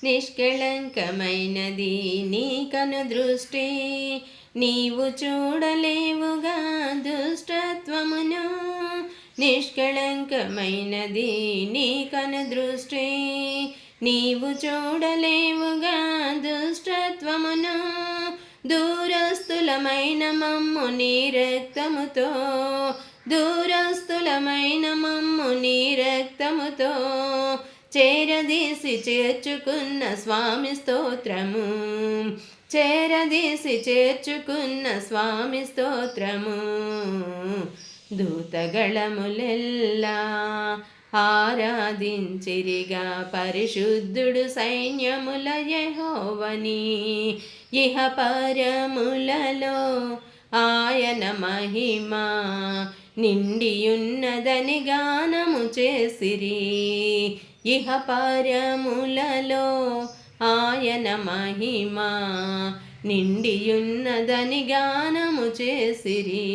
నిష్కళంకమైనది నీ కను దృష్టి, నీవు చూడలేవుగా దుష్టత్వమును. నిష్కళంకమైనది నీ కను దృష్టి, నీవు చూడలేవుగా దుష్టత్వమును. దూరస్థులమైన మమ్ము నీ రక్తముతో, దూరస్థులమైన మమ్ము నీ రక్తముతో చేరదీసి చేర్చుకున్న స్వామి స్తోత్రము, చేరదీసి చేర్చుకున్న స్వామి స్తోత్రము. దూతగళములెల్లా ఆరాధించిరిగా పరిశుద్ధుడు సైన్యముల యెహోవని, ఇహ పరములలో ఆయన మహిమ నిండియున్నదని గానము చేసిరి. ఇహ పరములలో ఆయన మహిమ నిండియున్నదని గానము చేసిరి.